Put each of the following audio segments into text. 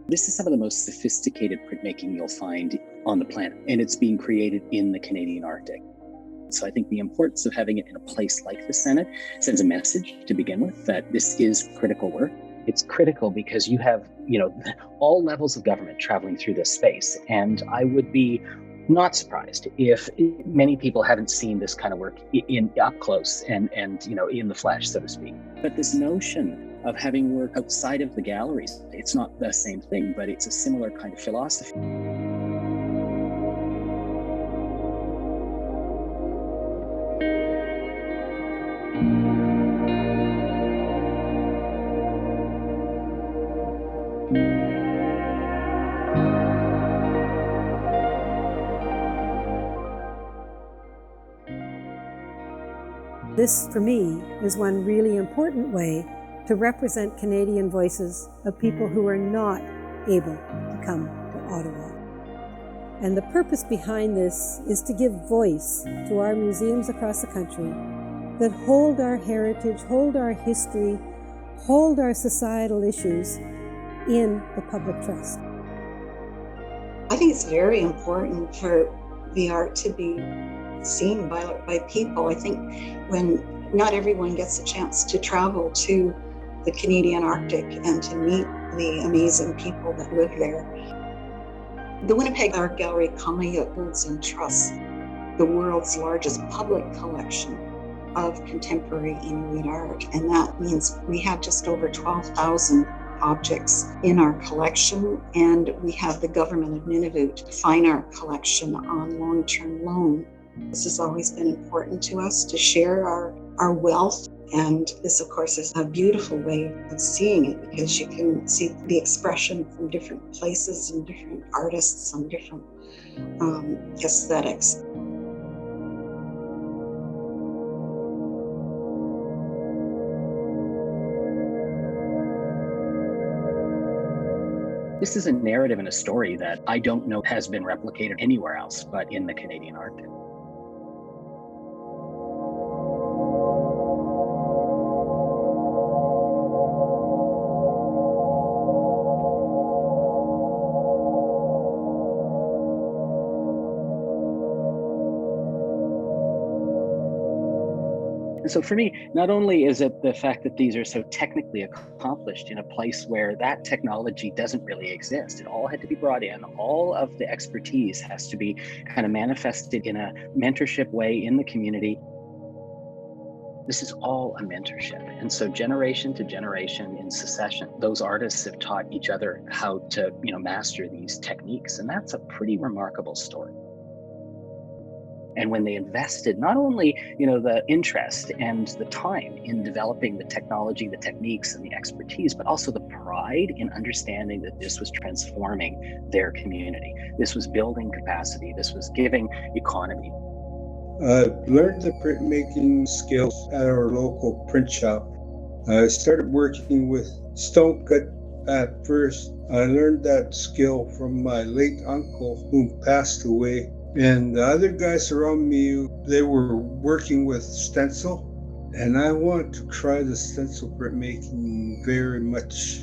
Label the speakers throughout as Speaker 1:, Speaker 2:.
Speaker 1: This is some of the most sophisticated printmaking you'll find on the planet, and it's being created in the Canadian Arctic. So I think the importance of having it in a place like the Senate sends a message to begin with that this is critical work. It's critical because you have, all levels of government traveling through this space. And I would be not surprised if many people haven't seen this kind of work in up close and in the flesh, so to speak. But this notion of having work outside of the galleries, it's not the same thing, but it's a similar kind of philosophy.
Speaker 2: This, for me, is one really important way to represent Canadian voices of people who are not able to come to Ottawa. And the purpose behind this is to give voice to our museums across the country that hold our heritage, hold our history, hold our societal issues in the public trust.
Speaker 3: I think it's very important for the art to be seen by people. I think when not everyone gets a chance to travel to the Canadian Arctic and to meet the amazing people that live there. The Winnipeg Art Gallery Qaumajuq holds in trust the world's largest public collection of contemporary Inuit art, and that means we have just over 12,000 objects in our collection, and we have the government of Nunavut fine art collection on long-term loan. This has always been important to us to share our wealth. And this, of course, is a beautiful way of seeing it because you can see the expression from different places and different artists and different aesthetics.
Speaker 1: This is a narrative and a story that I don't know has been replicated anywhere else but in the Canadian Arctic. And so for me, not only is it the fact that these are so technically accomplished in a place where that technology doesn't really exist. It all had to be brought in. All of the expertise has to be kind of manifested in a mentorship way in the community. This is all a mentorship. And so generation to generation in succession, those artists have taught each other how to, master these techniques. And that's a pretty remarkable story. And when they invested not only, the interest and the time in developing the technology, the techniques, and the expertise, but also the pride in understanding that this was transforming their community. This was building capacity. This was giving economy.
Speaker 4: I learned the printmaking skills at our local print shop. I started working with stone cut at first. I learned that skill from my late uncle who passed away. And the other guys around me, they were working with stencil, and I want to try the stencil printmaking very much.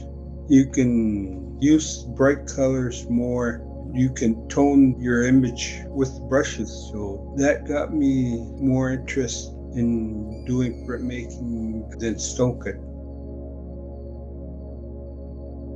Speaker 4: You can use bright colors more. You can tone your image with brushes. So that got me more interest in doing printmaking than stone cut.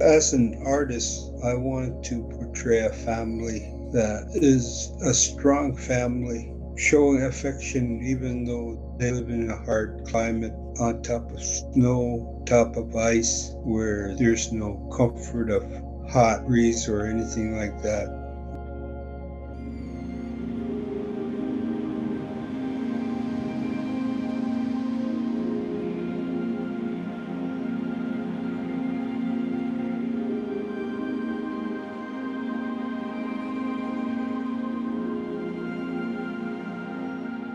Speaker 4: As an artist, I wanted to portray a family that is a strong family, showing affection even though they live in a hard climate, on top of snow, top of ice, where there's no comfort of hot breeze or anything like that.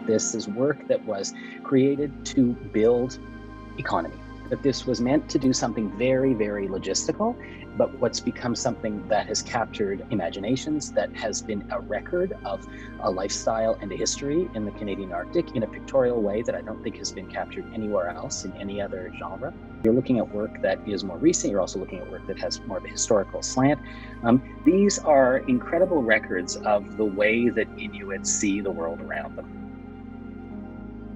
Speaker 1: This is work that was created to build economy. that this was meant to do something very, very logistical, but what's become something that has captured imaginations, that has been a record of a lifestyle and a history in the Canadian Arctic in a pictorial way that I don't think has been captured anywhere else in any other genre. You're looking at work that is more recent. You're also looking at work that has more of a historical slant. These are incredible records of the way that Inuits see the world around them.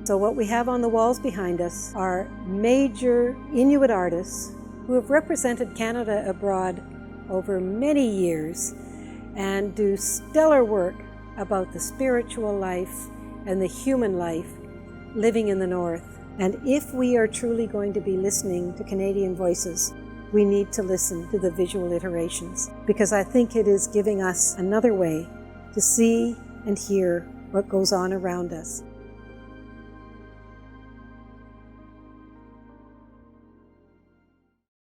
Speaker 2: So what we have on the walls behind us are major Inuit artists who have represented Canada abroad over many years and do stellar work about the spiritual life and the human life living in the North. And if we are truly going to be listening to Canadian voices, we need to listen to the visual iterations, because I think it is giving us another way to see and hear what goes on around us.